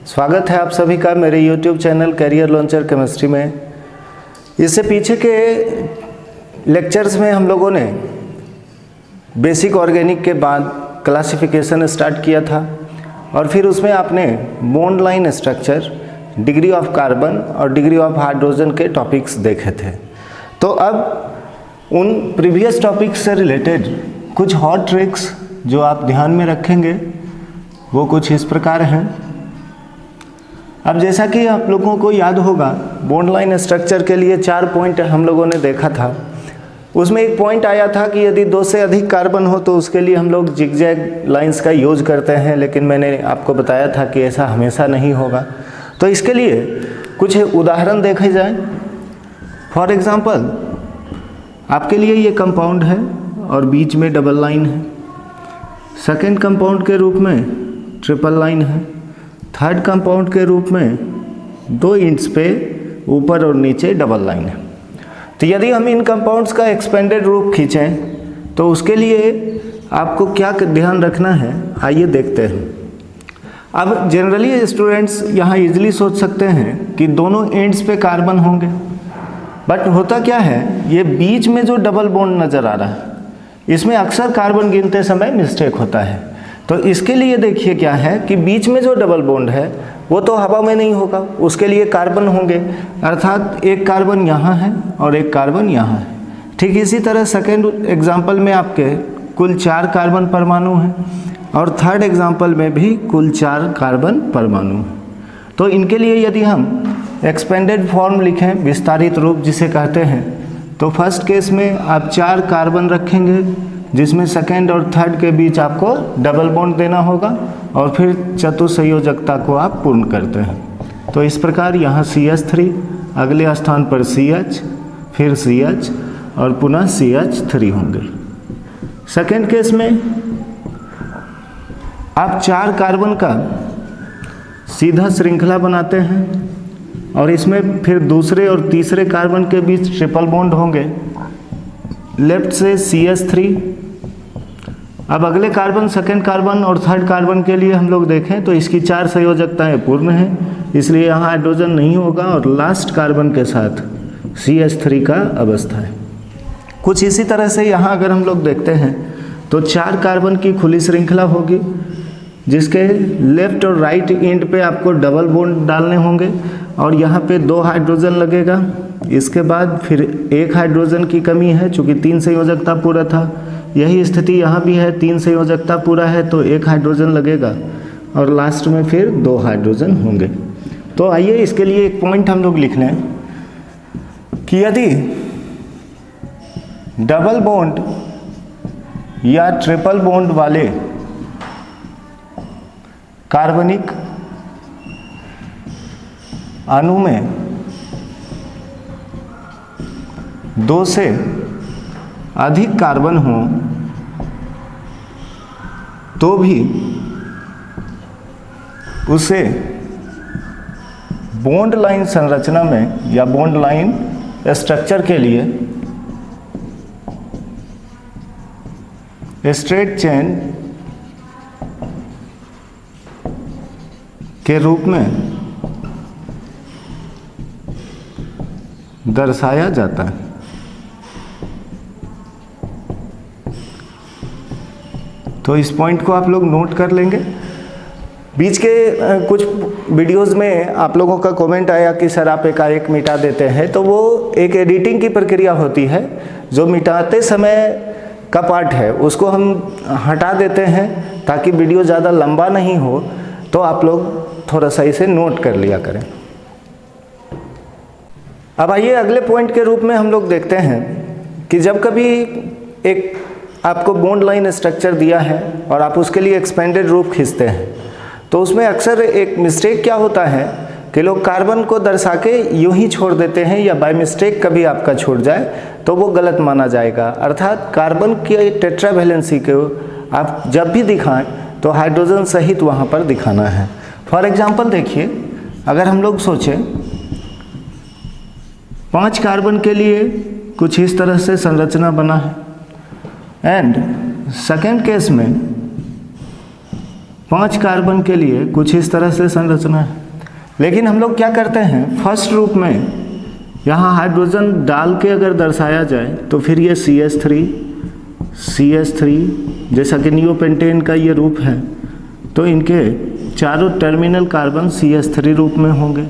स्वागत है आप सभी का मेरे YouTube channel career launcher chemistry में। इससे पीछे के लेक्चर्स में हम लोगों ने बेसिक ऑर्गेनिक के बाद क्लासिफिकेशन स्टार्ट किया था और फिर उसमें आपने bond line structure, degree of carbon और डिग्री ऑफ हाइड्रोजन के टॉपिक्स देखे थे। तो अब उन प्रीवियस टॉपिक्स से रिलेटेड कुछ हॉट ट्रिक्स जो आप ध्यान में रखेंगे वो कुछ इस प्रकार हैं। अब जैसा कि आप लोगों को याद होगा, बॉन्ड लाइन स्ट्रक्चर के लिए 4 पॉइंट हम लोगों ने देखा था। उसमें एक पॉइंट आया था कि यदि 2 से अधिक कार्बन हो तो उसके लिए हम लोग जिगजैग लाइंस का यूज करते हैं, लेकिन मैंने आपको बताया था कि ऐसा हमेशा नहीं होगा। तो इसके लिए कुछ उदाहरण देखे जाएं। फॉर एग्जांपल, आपके लिए ये कंपाउंड है और बीच में डबल लाइन है। सेकेंड कंपाउंड के रूप में ट्रिपल लाइन है। थर्ड कंपाउंड के रूप में 2 इंट्स पे ऊपर और नीचे डबल लाइन है। तो यदि हम इन कंपाउंड्स का एक्सपेंडेड रूप खींचें तो उसके लिए आपको क्या ध्यान रखना है, आइए देखते हैं। अब जनरली स्टूडेंट्स यहाँ इजीली सोच सकते हैं कि दोनों एंड्स पे कार्बन होंगे, बट होता क्या है, ये बीच में जो डबल बॉन्ड नज़र आ रहा है इसमें अक्सर कार्बन गिनते समय मिस्टेक होता है। तो इसके लिए देखिए क्या है कि बीच में जो डबल बॉन्ड है वो तो हवा में नहीं होगा, उसके लिए कार्बन होंगे, अर्थात एक कार्बन यहाँ है और एक कार्बन यहाँ है। ठीक इसी तरह सेकेंड एग्जाम्पल में आपके कुल 4 कार्बन परमाणु हैं और थर्ड एग्जाम्पल में भी कुल 4 कार्बन परमाणु हैं। तो इनके लिए यदि हम एक्सपेंडेड फॉर्म लिखें, विस्तारित रूप जिसे कहते हैं, तो फर्स्ट केस में आप 4 कार्बन रखेंगे जिसमें सेकेंड और थर्ड के बीच आपको डबल बॉन्ड देना होगा और फिर चतुसंयोजकता को आप पूर्ण करते हैं। तो इस प्रकार यहाँ CH3, अगले स्थान पर CH, फिर CH और पुनः CH3 होंगे। सेकेंड केस में आप 4 कार्बन का सीधा श्रृंखला बनाते हैं और इसमें फिर दूसरे और तीसरे कार्बन के बीच ट्रिपल बॉन्ड होंगे। लेफ्ट से CH3। अब अगले कार्बन, सेकेंड कार्बन और थर्ड कार्बन के लिए हम लोग देखें तो इसकी 4 संयोजकताएं पूर्ण हैं, इसलिए यहाँ हाइड्रोजन नहीं होगा और लास्ट कार्बन के साथ CH3 का अवस्था है। कुछ इसी तरह से यहाँ अगर हम लोग देखते हैं तो 4 कार्बन की खुली श्रृंखला होगी जिसके लेफ्ट और राइट एंड पे आपको डबल बॉन्ड डालने होंगे और यहाँ पे 2 हाइड्रोजन लगेगा। इसके बाद फिर 1 हाइड्रोजन की कमी है, चूँकि 3 संयोजकता पूरा था। यही स्थिति यहाँ भी है, 3 संयोजकता पूरा है तो 1 हाइड्रोजन लगेगा और लास्ट में फिर 2 हाइड्रोजन होंगे। तो आइए इसके लिए एक पॉइंट हम लोग लिख लें कि यदि डबल बॉन्ड या ट्रिपल बॉन्ड वाले कार्बनिक अणु में 2 से अधिक कार्बन हो तो भी उसे बॉन्ड लाइन संरचना में या बॉन्ड लाइन स्ट्रक्चर के लिए स्ट्रेट चेन के रूप में दर्शाया जाता है। तो इस पॉइंट को आप लोग नोट कर लेंगे। बीच के कुछ वीडियोस में आप लोगों का कमेंट आया कि सर आप एकाएक मिटा देते हैं, तो वो एक एडिटिंग की प्रक्रिया होती है। जो मिटाते समय का पार्ट है उसको हम हटा देते हैं ताकि वीडियो ज़्यादा लंबा नहीं हो, तो आप लोग थोड़ा सा इसे नोट कर लिया करें। अब आइए अगले पॉइंट के रूप में हम लोग देखते हैं कि जब कभी एक आपको बॉन्ड लाइन स्ट्रक्चर दिया है और आप उसके लिए एक्सपेंडेड रूप खींचते हैं तो उसमें अक्सर एक मिस्टेक क्या होता है कि लोग कार्बन को दर्शा के यूं ही छोड़ देते हैं या बाय मिस्टेक कभी आपका छूट जाए तो वो गलत माना जाएगा। अर्थात कार्बन की टेट्रावैलेंसी को आप जब भी दिखाएं तो हाइड्रोजन सहित वहाँ पर दिखाना है। फॉर एग्जांपल देखिए, अगर हम लोग सोचें 5 कार्बन के लिए कुछ इस तरह से संरचना बना है एंड सेकेंड केस में 5 कार्बन के लिए कुछ इस तरह से संरचना है। लेकिन हम लोग क्या करते हैं, फर्स्ट रूप में यहाँ हाइड्रोजन डाल के अगर दर्शाया जाए तो फिर ये CH3 जैसा कि नियोपेंटेन का ये रूप है, तो इनके चारों टर्मिनल कार्बन CH3 रूप में होंगे।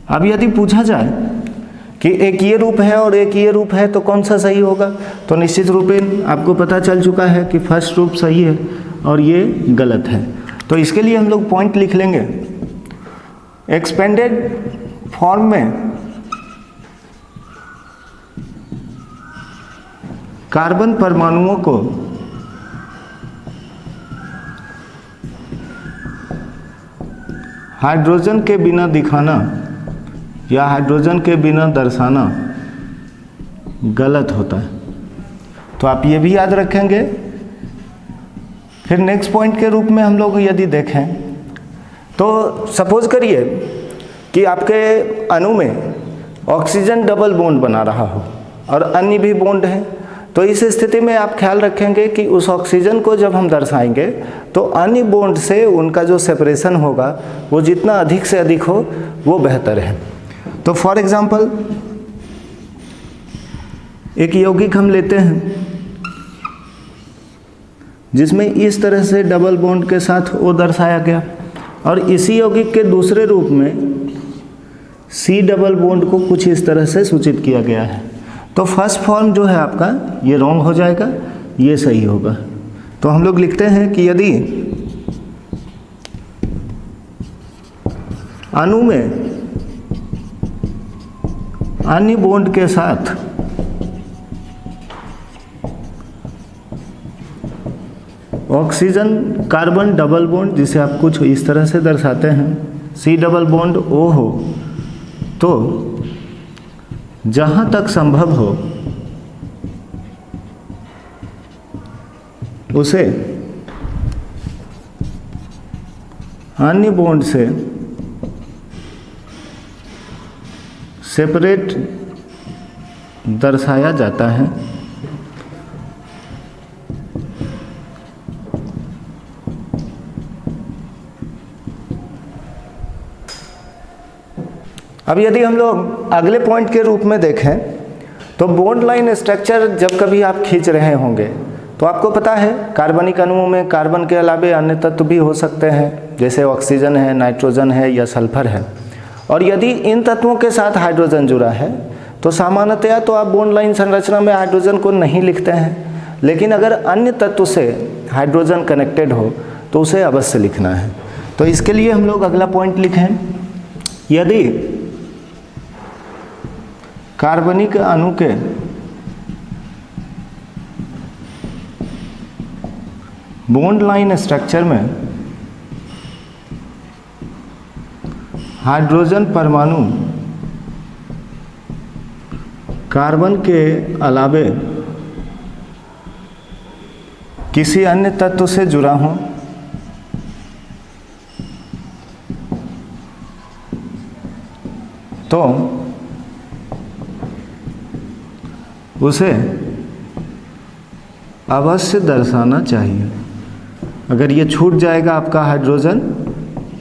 अब यदि पूछा जाए कि एक ये रूप है और एक ये रूप है तो कौन सा सही होगा, तो निश्चित रूप में आपको पता चल चुका है कि फर्स्ट रूप सही है और ये गलत है। तो इसके लिए हम लोग पॉइंट लिख लेंगे। एक्सपेंडेड फॉर्म में कार्बन परमाणुओं को हाइड्रोजन के बिना दिखाना या हाइड्रोजन के बिना दर्शाना गलत होता है, तो आप ये भी याद रखेंगे। फिर नेक्स्ट पॉइंट के रूप में हम लोग यदि देखें तो सपोज करिए कि आपके अणु में ऑक्सीजन डबल बॉन्ड बना रहा हो और अन्य भी बॉन्ड है, तो इस स्थिति में आप ख्याल रखेंगे कि उस ऑक्सीजन को जब हम दर्शाएंगे तो अन्य बॉन्ड से उनका जो सेपरेशन होगा वो जितना अधिक से अधिक हो वो बेहतर है। तो फॉर एग्जांपल एक यौगिक हम लेते हैं जिसमें इस तरह से डबल बॉन्ड के साथ O दर्शाया गया, और इसी यौगिक के दूसरे रूप में C डबल बॉन्ड को कुछ इस तरह से सूचित किया गया है। तो फर्स्ट फॉर्म जो है आपका ये रॉन्ग हो जाएगा, ये सही होगा। तो हम लोग लिखते हैं कि यदि अणु में अन्य बॉन्ड के साथ ऑक्सीजन कार्बन डबल बॉन्ड, जिसे आप कुछ इस तरह से दर्शाते हैं, C डबल बॉन्ड O हो, तो जहाँ तक संभव हो उसे अन्य बॉन्ड से सेपरेट दर्शाया जाता है। अब यदि हम लोग अगले पॉइंट के रूप में देखें तो बॉन्ड लाइन स्ट्रक्चर जब कभी आप खींच रहे होंगे तो आपको पता है कार्बनिक अणुओं में कार्बन के अलावे अन्य तत्व भी हो सकते हैं, जैसे ऑक्सीजन है, नाइट्रोजन है या सल्फर है। और यदि इन तत्वों के साथ हाइड्रोजन जुड़ा है तो सामान्यतया तो आप बॉन्ड लाइन संरचना में हाइड्रोजन को नहीं लिखते हैं, लेकिन अगर अन्य तत्व से हाइड्रोजन कनेक्टेड हो तो उसे अवश्य लिखना है। तो इसके लिए हम लोग अगला पॉइंट लिखें, यदि कार्बनिक अणु के बॉन्ड लाइन स्ट्रक्चर में हाइड्रोजन परमाणु कार्बन के अलावे किसी अन्य तत्व से जुड़ा हो तो उसे अवश्य दर्शाना चाहिए। अगर ये छूट जाएगा आपका हाइड्रोजन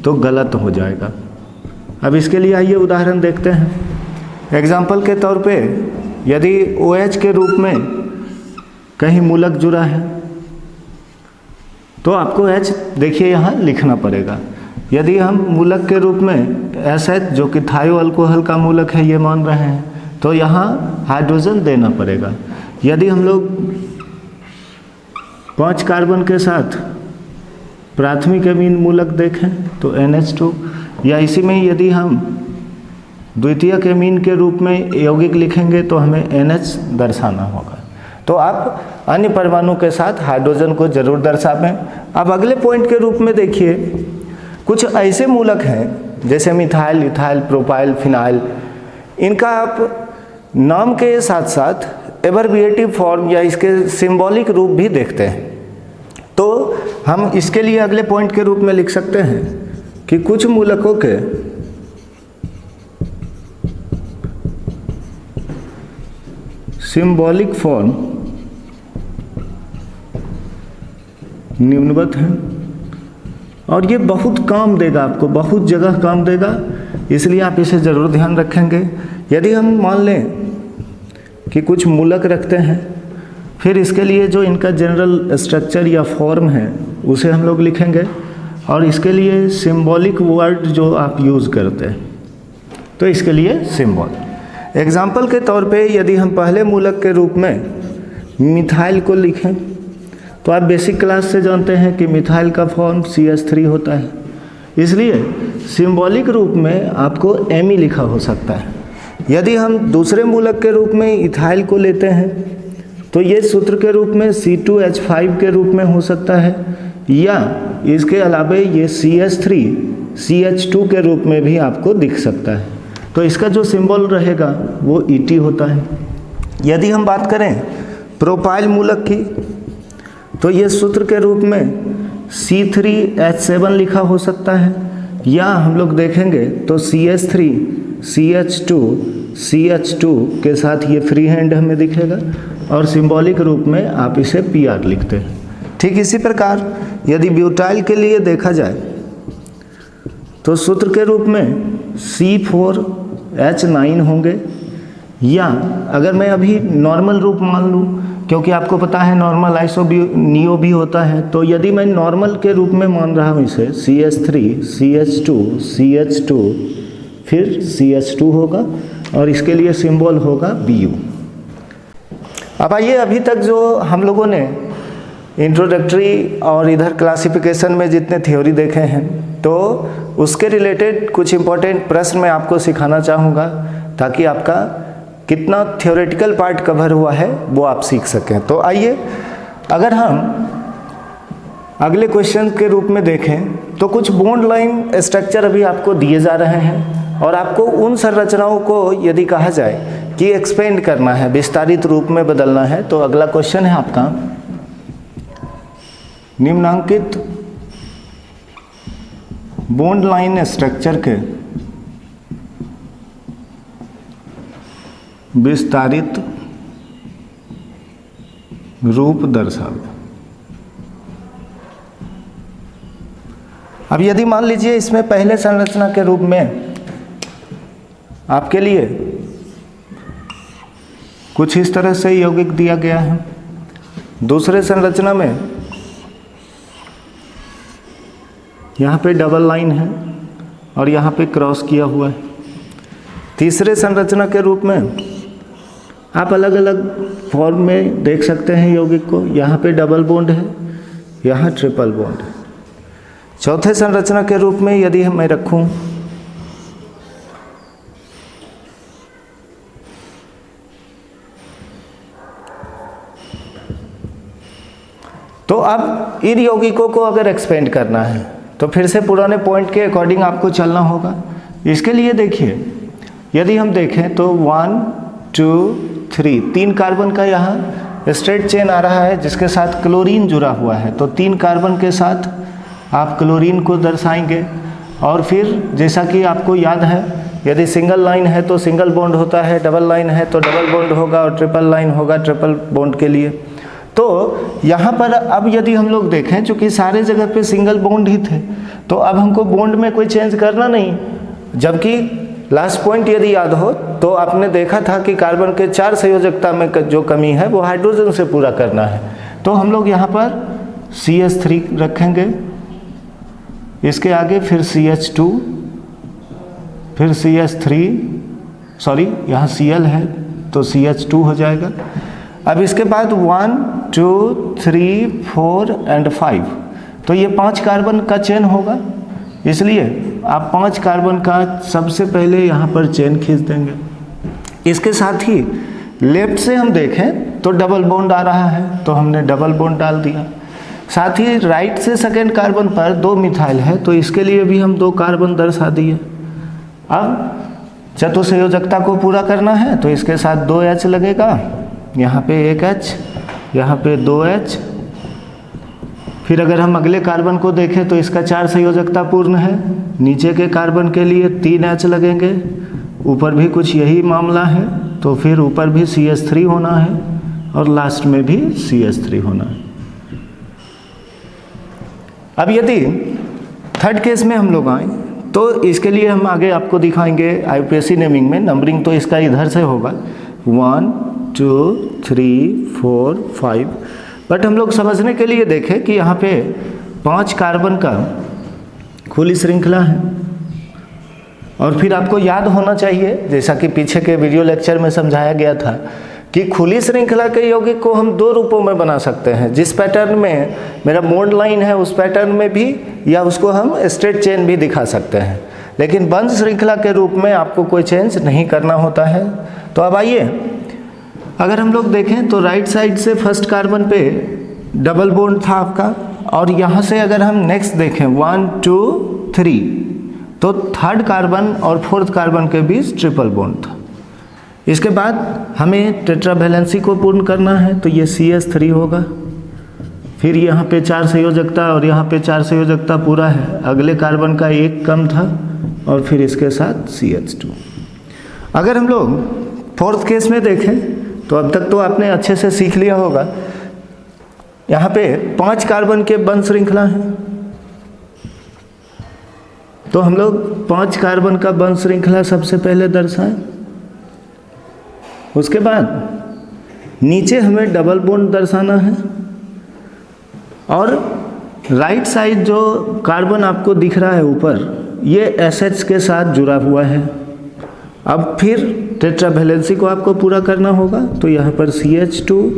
तो गलत हो जाएगा। अब इसके लिए आइए उदाहरण देखते हैं। एग्जाम्पल के तौर पे यदि OH के रूप में कहीं मूलक जुड़ा है तो आपको H देखिए यहाँ लिखना पड़ेगा। यदि हम मूलक के रूप में SH जो कि थायो अल्कोहल का मूलक है ये मान रहे हैं तो यहाँ हाइड्रोजन देना पड़ेगा। यदि हम लोग 5 कार्बन के साथ प्राथमिक अमीन मूलक देखें तो NH2, या इसी में यदि हम द्वितीयक अमीन के रूप में यौगिक लिखेंगे तो हमें NH दर्शाना होगा। तो आप अन्य परमाणु के साथ हाइड्रोजन को जरूर दर्शावें। अब अगले पॉइंट के रूप में देखिए, कुछ ऐसे मूलक हैं जैसे मिथाइल, इथाइल, प्रोपाइल, फिनाइल, इनका आप नाम के साथ साथ एब्रिविएटिव फॉर्म या इसके सिंबॉलिक रूप भी देखते हैं। तो हम इसके लिए अगले पॉइंट के रूप में लिख सकते हैं कि कुछ मूलकों के सिंबॉलिक फॉर्म निम्नवत हैं। और ये बहुत काम देगा आपको, बहुत जगह काम देगा, इसलिए आप इसे ज़रूर ध्यान रखेंगे। यदि हम मान लें कि कुछ मूलक रखते हैं, फिर इसके लिए जो इनका जनरल स्ट्रक्चर या फॉर्म है उसे हम लोग लिखेंगे, और इसके लिए सिंबॉलिक वर्ड जो आप यूज़ करते हैं, तो इसके लिए सिंबल। एग्जाम्पल के तौर पे यदि हम पहले मूलक के रूप में मिथाइल को लिखें, तो आप बेसिक क्लास से जानते हैं कि मिथाइल का फॉर्म CH3 होता है, इसलिए सिंबॉलिक रूप में आपको Me लिखा हो सकता है। यदि हम दूसरे मूलक के रूप में इथाइल को लेते हैं, तो ये सूत्र के रूप में C2H5 के रूप में हो सकता है, या इसके अलावा ये CH3 CH2 के रूप में भी आपको दिख सकता है। तो इसका जो सिंबल रहेगा वो Et होता है। यदि हम बात करें प्रोपाइल मूलक की, तो ये सूत्र के रूप में C3H7 लिखा हो सकता है, या हम लोग देखेंगे तो CH3 CH2 CH2 के साथ ये फ्री हैंड हमें दिखेगा, और सिंबॉलिक रूप में आप इसे PR लिखते हैं। ठीक इसी प्रकार यदि ब्यूटाइल के लिए देखा जाए, तो सूत्र के रूप में C4H9 होंगे, या अगर मैं अभी नॉर्मल रूप मान लूँ, क्योंकि आपको पता है नॉर्मल आइसोनियो भी होता है, तो यदि मैं नॉर्मल के रूप में मान रहा हूँ इसे CH3 CH2 CH2 फिर CH2 होगा, और इसके लिए सिंबल होगा Bu। अब आइए, अभी तक जो हम लोगों ने इंट्रोडक्टरी और इधर क्लासिफिकेशन में जितने थ्योरी देखे हैं, तो उसके रिलेटेड कुछ इम्पोर्टेंट प्रश्न मैं आपको सिखाना चाहूँगा, ताकि आपका कितना थ्योरेटिकल पार्ट कवर हुआ है वो आप सीख सकें। तो आइए, अगर हम अगले क्वेश्चन के रूप में देखें, तो कुछ बॉन्ड लाइन स्ट्रक्चर अभी आपको दिए जा रहे हैं, और आपको उन संरचनाओं को यदि कहा जाए कि एक्सपेंड करना है, विस्तारित रूप में बदलना है, तो अगला क्वेश्चन है आपका निम्नांकित बॉन्ड लाइन स्ट्रक्चर के विस्तारित रूप दर्शावे। अब यदि मान लीजिए इसमें पहले संरचना के रूप में आपके लिए कुछ इस तरह से यौगिक दिया गया है, दूसरे संरचना में यहाँ पे डबल लाइन है और यहाँ पे क्रॉस किया हुआ है, तीसरे संरचना के रूप में आप अलग अलग फॉर्म में देख सकते हैं यौगिक को, यहाँ पे डबल बॉन्ड है, यहाँ ट्रिपल बॉन्ड है। चौथे संरचना के रूप में यदि मैं रखूं, तो अब इन यौगिकों को अगर एक्सपेंड करना है तो फिर से पुराने पॉइंट के अकॉर्डिंग आपको चलना होगा। इसके लिए देखिए, यदि हम देखें तो 1 2 3 3 कार्बन का यहाँ स्ट्रेट चेन आ रहा है, जिसके साथ क्लोरीन जुड़ा हुआ है, तो 3 कार्बन के साथ आप क्लोरीन को दर्शाएंगे। और फिर जैसा कि आपको याद है, यदि सिंगल लाइन है तो सिंगल बॉन्ड होता है, डबल लाइन है तो डबल बॉन्ड होगा, और ट्रिपल लाइन होगा ट्रिपल बॉन्ड के लिए। तो यहाँ पर अब यदि हम लोग देखें, चूँकि सारे जगह पे सिंगल बॉन्ड ही थे, तो अब हमको बॉन्ड में कोई चेंज करना नहीं। जबकि लास्ट पॉइंट यदि याद हो तो आपने देखा था कि कार्बन के 4 संयोजकता में जो कमी है वो हाइड्रोजन से पूरा करना है। तो हम लोग यहाँ पर CH3 रखेंगे, इसके आगे फिर CH2, फिर CH3, सॉरी यहाँ Cl है तो CH2 हो जाएगा। अब इसके बाद 1 2 3 4 एंड 5, तो ये 5 कार्बन का चेन होगा, इसलिए आप 5 कार्बन का सबसे पहले यहाँ पर चेन खींच देंगे। इसके साथ ही लेफ्ट से हम देखें तो डबल बॉन्ड आ रहा है, तो हमने डबल बॉन्ड डाल दिया। साथ ही राइट से सेकेंड कार्बन पर 2 मिथाइल है, तो इसके लिए भी हम 2 कार्बन दर्शा दिए। अब चतुसंयोजकता को पूरा करना है तो इसके साथ 2H लगेगा, यहाँ पे 1H, यहाँ पे 2H। फिर अगर हम अगले कार्बन को देखें तो इसका 4 संयोजकता पूर्ण है, नीचे के कार्बन के लिए 3H लगेंगे, ऊपर भी कुछ यही मामला है, तो फिर ऊपर भी CH3 होना है और लास्ट में भी CH3 होना है। अब यदि थर्ड केस में हम लोग आए तो इसके लिए हम आगे आपको दिखाएंगे IUPAC नेमिंग में नंबरिंग तो इसका इधर से होगा 1 2 3 4 5, बट हम लोग समझने के लिए देखें कि यहाँ पे 5 कार्बन का खुली श्रृंखला है। और फिर आपको याद होना चाहिए, जैसा कि पीछे के वीडियो लेक्चर में समझाया गया था, कि खुली श्रृंखला के यौगिक को हम 2 रूपों में बना सकते हैं। जिस पैटर्न में मेरा बॉन्ड लाइन है उस पैटर्न में भी, या उसको हम स्ट्रेट चेन भी दिखा सकते हैं, लेकिन बंद श्रृंखला के रूप में आपको कोई चेंज नहीं करना होता है। तो अब आइए, अगर हम लोग देखें तो राइट साइड से फर्स्ट कार्बन पे डबल बॉन्ड था आपका, और यहाँ से अगर हम नेक्स्ट देखें 1 2 3 तो थर्ड कार्बन और फोर्थ कार्बन के बीच ट्रिपल बॉन्ड था। इसके बाद हमें टेट्रावैलेंसी को पूर्ण करना है तो ये CH3 होगा। फिर यहाँ पे 4 संयोजकता और यहाँ पे 4 संयोजकता पूरा है, अगले कार्बन का 1 कम था और फिर इसके साथ CH2। अगर हम लोग फोर्थ केस में देखें तो अब तक तो आपने अच्छे से सीख लिया होगा, यहाँ पे 5 कार्बन के बंद श्रृंखला है, तो हम लोग 5 कार्बन का बंद श्रृंखला सबसे पहले दर्शाएं। उसके बाद नीचे हमें डबल बॉन्ड दर्शाना है, और राइट साइड जो कार्बन आपको दिख रहा है ऊपर, ये SH के साथ जुड़ा हुआ है। अब फिर टेट्रावैलेंसी को आपको पूरा करना होगा, तो यहाँ पर CH2,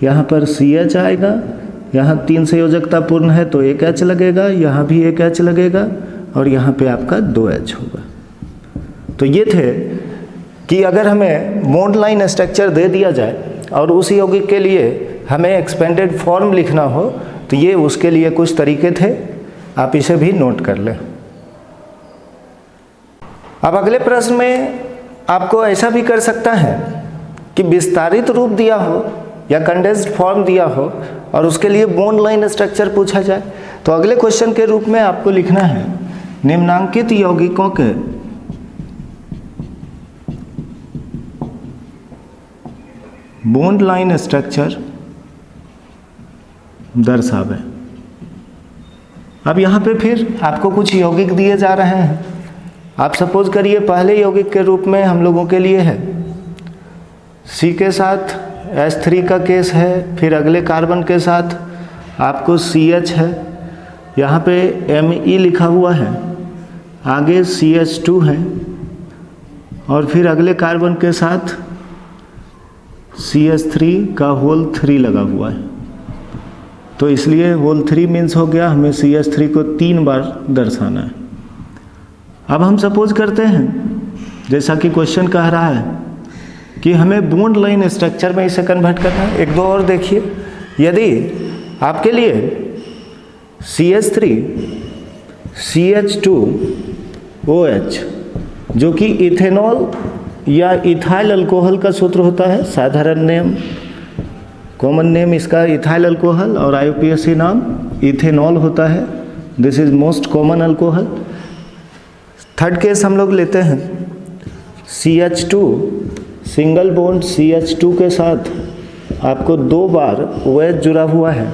यहाँ पर CH आएगा, यहाँ 3 संयोजकता पूर्ण है तो 1 H लगेगा, यहाँ भी 1 H लगेगा, और यहाँ पे आपका 2 H होगा। तो ये थे कि अगर हमें बॉन्ड लाइन स्ट्रक्चर दे दिया जाए और उस यौगिक के लिए हमें एक्सपेंडेड फॉर्म लिखना हो तो ये उसके लिए कुछ तरीके थे, आप इसे भी नोट कर लें। अब अगले प्रश्न में आपको ऐसा भी कर सकता है कि विस्तारित रूप दिया हो या कंडेंस्ड फॉर्म दिया हो और उसके लिए बॉन्ड लाइन स्ट्रक्चर पूछा जाए, तो अगले क्वेश्चन के रूप में आपको लिखना है निम्नांकित यौगिकों के बॉन्ड लाइन स्ट्रक्चर दर्शावे। अब यहाँ पे फिर आपको कुछ यौगिक दिए जा रहे हैं। आप सपोज करिए पहले यौगिक के रूप में हम लोगों के लिए है C के साथ H3 का केस है, फिर अगले कार्बन के साथ आपको CH है, यहाँ पे Me लिखा हुआ है, आगे CH2 है, और फिर अगले कार्बन के साथ CH3 का होल 3 लगा हुआ है। तो इसलिए होल 3 मीन्स हो गया हमें CH3 को 3 बार दर्शाना है। अब हम सपोज करते हैं, जैसा कि क्वेश्चन कह रहा है कि हमें बॉन्ड लाइन स्ट्रक्चर में इसे कन्वर्ट करना है। 1 2 और देखिए, यदि आपके लिए CH3 CH2OH जो कि इथेनॉल या इथाइल अल्कोहल का सूत्र होता है, साधारण नेम कॉमन नेम इसका इथाइल अल्कोहल और IUPAC नाम इथेनॉल होता है। This is most common alcohol. Third case हम लोग लेते हैं CH2 सिंगल बॉन्ड CH2 के साथ आपको 2 बार OH जुड़ा हुआ है।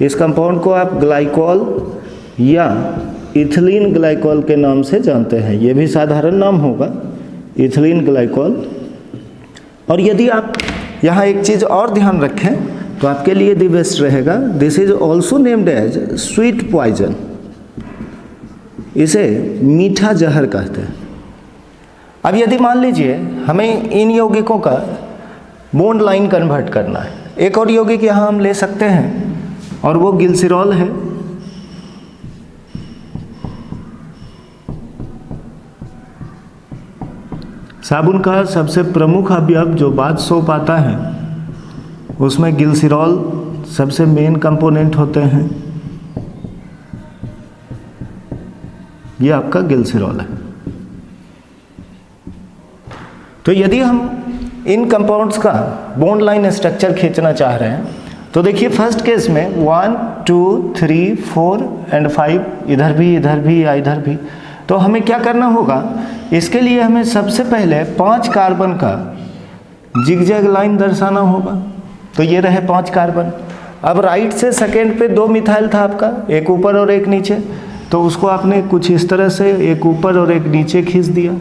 इस कंपाउंड को आप ग्लाइकॉल या इथिलीन ग्लाइकॉल के नाम से जानते हैं, ये भी साधारण नाम होगा, इथिलीन ग्लाइकॉल। और यदि आप यहाँ एक चीज़ और ध्यान रखें तो आपके लिए दी बेस्ट रहेगा, this is also named as sweet poison, इसे मीठा जहर कहते हैं। अब यदि मान लीजिए हमें इन यौगिकों का बॉन्ड लाइन कन्वर्ट करना है, एक और यौगिक यहाँ हम ले सकते हैं और वो गिल्सिरॉल है। साबुन का सबसे प्रमुख अवयव जो बाथ सोप आता है उसमें गिल्सिरॉल सबसे मेन कंपोनेंट होते हैं। ये आपका गिल्सिरॉल है। तो यदि हम इन कंपाउंड्स का बॉन्ड लाइन स्ट्रक्चर खींचना चाह रहे हैं तो देखिए फर्स्ट केस में 1 2 3 4 एंड 5, इधर भी या इधर भी। तो हमें क्या करना होगा, इसके लिए हमें सबसे पहले 5 कार्बन का जिगजैग लाइन दर्शाना होगा। तो ये रहे 5 कार्बन। अब राइट से सेकेंड पे 2 मिथाइल था आपका, एक ऊपर और एक नीचे। तो उसको आपने कुछ इस तरह से एक ऊपर और एक नीचे खींच दिया।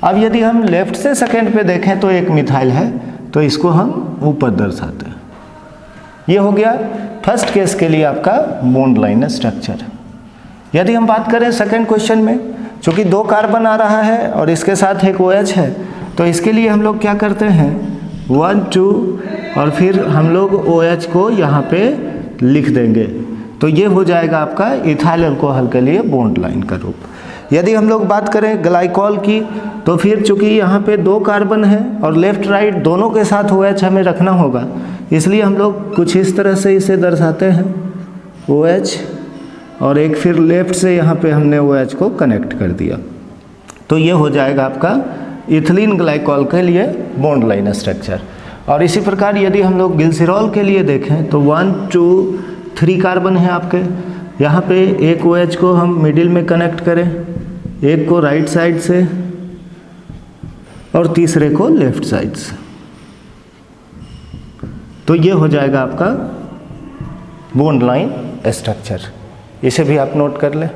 अब यदि हम लेफ्ट से सेकेंड पे देखें तो एक मिथाइल है, तो इसको हम ऊपर दर्शाते हैं। ये हो गया फर्स्ट केस के लिए आपका बॉन्ड लाइन स्ट्रक्चर। यदि हम बात करें सेकेंड क्वेश्चन में, चूँकि 2 कार्बन आ रहा है और इसके साथ एक OH है, तो इसके लिए हम लोग क्या करते हैं 1 2 और फिर हम लोग OH को यहाँ पे लिख देंगे, तो ये हो जाएगा आपका इथाइल अल्कोहल के लिए बॉन्ड लाइन का रूप। यदि हम लोग बात करें ग्लाइकॉल की, तो फिर चूँकि यहाँ पे 2 कार्बन है और लेफ्ट राइट दोनों के साथ OH हमें रखना होगा, इसलिए हम लोग कुछ इस तरह से इसे दर्शाते हैं OH, और एक फिर लेफ्ट से यहाँ पे हमने OH को कनेक्ट कर दिया, तो ये हो जाएगा आपका इथिलीन ग्लाइकॉल के लिए बॉन्ड लाइन स्ट्रक्चर। और इसी प्रकार यदि हम लोग ग्लिसरॉल के लिए देखें तो 1 2 3 कार्बन है आपके, यहाँ पे एक OH को हम मिडिल में कनेक्ट करें, एक को राइट साइड से और तीसरे को लेफ्ट साइड से, तो ये हो जाएगा आपका बॉन्ड लाइन स्ट्रक्चर। इसे भी आप नोट कर लें।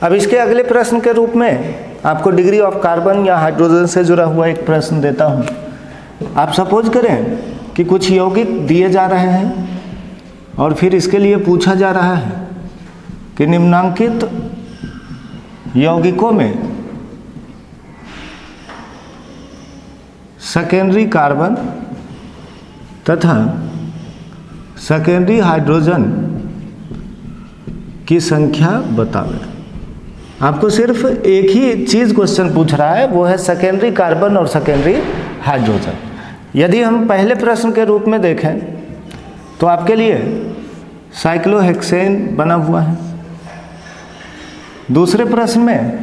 अब इसके अगले प्रश्न के रूप में आपको डिग्री ऑफ कार्बन या हाइड्रोजन से जुड़ा हुआ एक प्रश्न देता हूँ। आप सपोज करें कि कुछ यौगिक दिए जा रहे हैं और फिर इसके लिए पूछा जा रहा है कि निम्नांकित यौगिकों में सेकेंडरी कार्बन तथा सेकेंडरी हाइड्रोजन की संख्या बतावें। आपको सिर्फ एक ही चीज़ क्वेश्चन पूछ रहा है, वो है सेकेंडरी कार्बन और सेकेंडरी हाइड्रोजन। यदि हम पहले प्रश्न के रूप में देखें तो आपके लिए साइक्लोहेक्सेन बना हुआ है। दूसरे प्रश्न में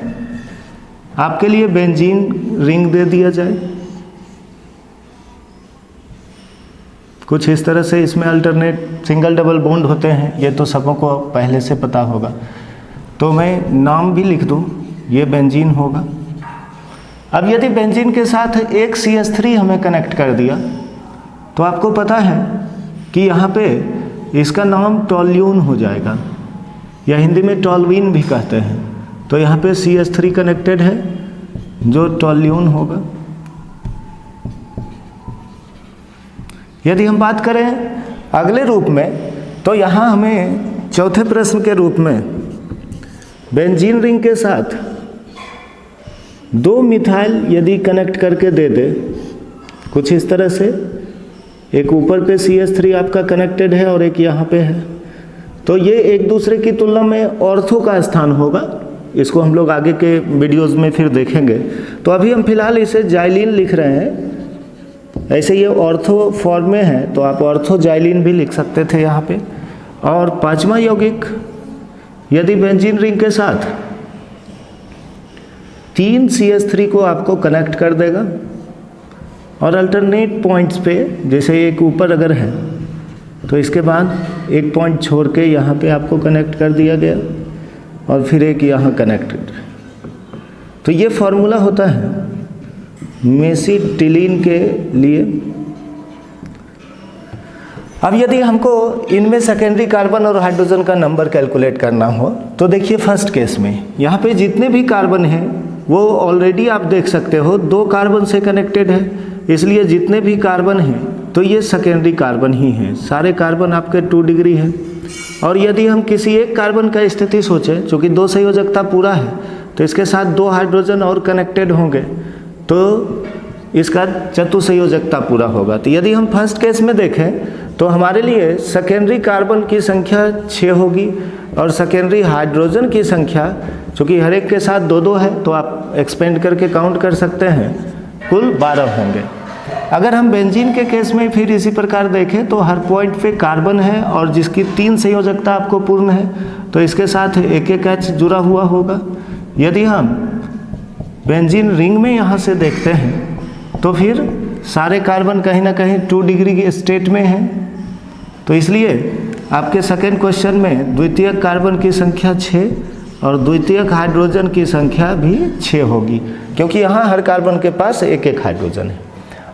आपके लिए बेंजीन रिंग दे दिया जाए, कुछ इस तरह से इसमें अल्टरनेट सिंगल डबल बॉन्ड होते हैं, ये तो सबों को पहले से पता होगा, तो मैं नाम भी लिख दूँ, ये बेंजीन होगा। अब यदि बेंजीन के साथ एक CH3 हमें कनेक्ट कर दिया तो आपको पता है कि यहाँ पे इसका नाम टॉल्यून हो जाएगा, या हिंदी में टॉल्वीन भी कहते हैं। तो यहाँ पे CH3 कनेक्टेड है जो टॉल्यून होगा। यदि हम बात करें अगले रूप में, तो यहाँ हमें चौथे प्रश्न के रूप में बेंजीन रिंग के साथ 2 मिथाइल यदि कनेक्ट करके दे दे, कुछ इस तरह से, एक ऊपर पे CH3 आपका कनेक्टेड है और एक यहाँ पे है, तो ये एक दूसरे की तुलना में ऑर्थो का स्थान होगा। इसको हम लोग आगे के वीडियोस में फिर देखेंगे। तो अभी हम फिलहाल इसे जाइलिन लिख रहे हैं, ऐसे ये ऑर्थो फॉर्म में है तो आप ऑर्थो जाइलिन भी लिख सकते थे यहाँ पे। और पांचवा यौगिक यदि बेंजीन रिंग के साथ 3 CH3 को आपको कनेक्ट कर देगा और अल्टरनेट पॉइंट्स पे, जैसे एक ऊपर अगर है तो इसके बाद एक पॉइंट छोड़ के यहाँ पे आपको कनेक्ट कर दिया गया और फिर एक यहाँ कनेक्टेड, तो ये फॉर्मूला होता है मेसिटिलीन के लिए। अब यदि हमको इनमें सेकेंडरी कार्बन और हाइड्रोजन का नंबर कैलकुलेट करना हो तो देखिए फर्स्ट केस में यहाँ पे जितने भी कार्बन हैं वो ऑलरेडी आप देख सकते हो 2 कार्बन से कनेक्टेड है, इसलिए जितने भी कार्बन हैं तो ये सेकेंडरी कार्बन ही हैं। सारे कार्बन आपके 2 डिग्री है। और यदि हम किसी एक कार्बन का स्थिति सोचें, चूँकि 2 संयोजकता पूरा है तो इसके साथ 2 हाइड्रोजन और कनेक्टेड होंगे तो इसका चतुसंयोजकता पूरा होगा। तो यदि हम फर्स्ट केस में देखें तो हमारे लिए सेकेंडरी कार्बन की संख्या 6 होगी और सेकेंडरी हाइड्रोजन की संख्या, चूँकि हर एक के साथ 2-2 है तो आप एक्सपेंड करके काउंट कर सकते हैं, कुल 12 होंगे। अगर हम बेंजीन के केस में फिर इसी प्रकार देखें तो हर पॉइंट पे कार्बन है और जिसकी 3 संयोजकता आपको पूर्ण है तो इसके साथ एक एक H जुड़ा हुआ होगा। यदि हम बेंजीन रिंग में यहाँ से देखते हैं तो फिर सारे कार्बन कहीं ना कहीं 2 डिग्री के स्टेट में हैं, तो इसलिए आपके सेकेंड क्वेश्चन में द्वितीयक कार्बन की संख्या 6 और द्वितीयक हाइड्रोजन की संख्या भी 6 होगी, क्योंकि यहाँ हर कार्बन के पास एक एक हाइड्रोजन है।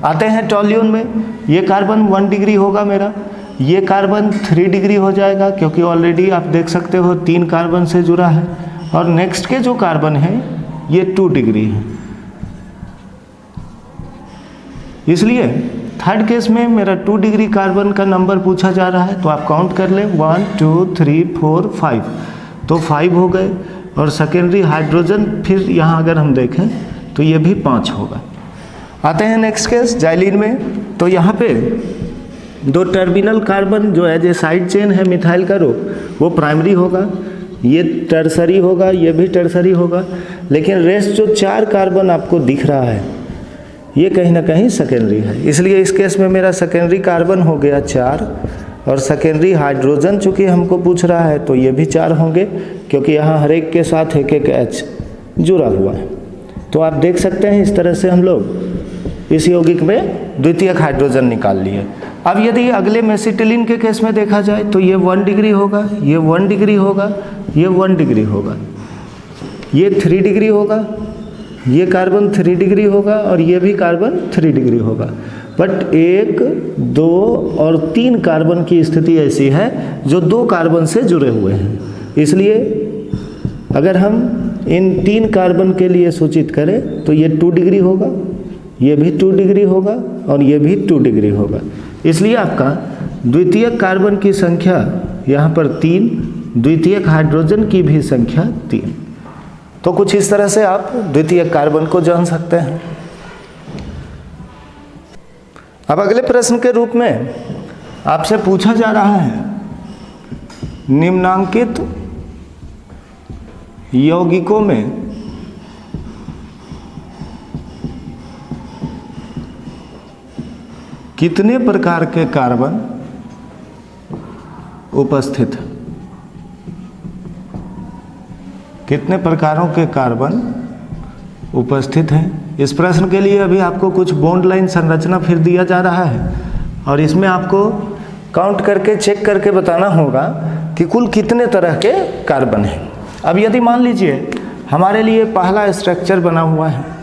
आते हैं टॉल्यून में, ये कार्बन 1 डिग्री होगा मेरा, ये कार्बन 3 डिग्री हो जाएगा, क्योंकि ऑलरेडी आप देख सकते हो 3 कार्बन से जुड़ा है। और नेक्स्ट के जो कार्बन है ये 2 डिग्री है। इसलिए थर्ड केस में मेरा 2 डिग्री कार्बन का नंबर पूछा जा रहा है, तो आप काउंट कर लें 1 2 3 4 5, तो 5 हो गए। और सेकेंडरी हाइड्रोजन फिर यहाँ अगर हम देखें तो ये भी 5 होगा। आते हैं नेक्स्ट केस जाइलिन में। तो यहाँ पे 2 टर्मिनल कार्बन जो एज ए साइड चेन है मिथाइल का ग्रुप वो प्राइमरी होगा, ये टर्सरी होगा, ये भी टर्सरी होगा। लेकिन रेस्ट जो 4 कार्बन आपको दिख रहा है ये कहीं ना कहीं सेकेंडरी है। इसलिए इस केस में मेरा सेकेंडरी कार्बन हो गया 4, और सेकेंडरी हाइड्रोजन चूँकि हमको पूछ रहा है तो ये भी 4 होंगे, क्योंकि यहाँ हर एक के साथ एक एक H जुड़ा हुआ है। तो आप देख सकते हैं इस तरह से हम लोग इस यौगिक में द्वितीयक हाइड्रोजन निकाल लिए। अब यदि अगले मेसिटिलिन के केस में देखा जाए तो ये 1 डिग्री होगा, ये 1 डिग्री होगा, ये 1 डिग्री होगा, ये 3 डिग्री होगा, ये कार्बन 3 डिग्री होगा, और ये भी कार्बन 3 डिग्री होगा। बट 1 2 और 3 कार्बन की स्थिति ऐसी है जो 2 कार्बन से जुड़े हुए हैं। इसलिए अगर हम इन 3 कार्बन के लिए सूचित करें तो ये 2 डिग्री होगा, ये भी 2 डिग्री होगा, और ये भी 2 डिग्री होगा। इसलिए आपका द्वितीयक कार्बन की संख्या यहाँ पर 3, द्वितीयक हाइड्रोजन की भी संख्या 3। तो कुछ इस तरह से आप द्वितीयक कार्बन को जान सकते हैं। अब अगले प्रश्न के रूप में आपसे पूछा जा रहा है निम्नांकित यौगिकों में कितने प्रकार के कार्बन उपस्थित हैं? कितने प्रकारों के कार्बन उपस्थित हैं? इस प्रश्न के लिए अभी आपको कुछ बॉन्ड लाइन संरचना फिर दिया जा रहा है, और इसमें आपको काउंट करके चेक करके बताना होगा कि कुल कितने तरह के कार्बन हैं। अब यदि मान लीजिए हमारे लिए पहला स्ट्रक्चर बना हुआ है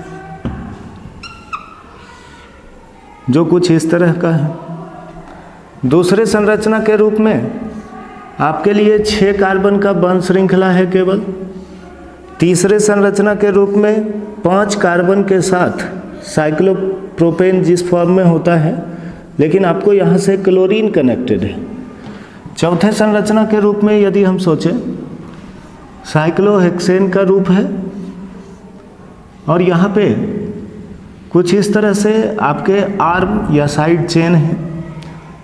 जो कुछ इस तरह का है, दूसरे संरचना के रूप में आपके लिए 6 कार्बन का बंध श्रृंखला है केवल, तीसरे संरचना के रूप में 5 कार्बन के साथ साइक्लोप्रोपेन जिस फॉर्म में होता है, लेकिन आपको यहाँ से क्लोरीन कनेक्टेड है। चौथे संरचना के रूप में यदि हम सोचें साइक्लोहेक्सेन का रूप है, और यहाँ पे कुछ इस तरह से आपके आर्म या साइड चेन है।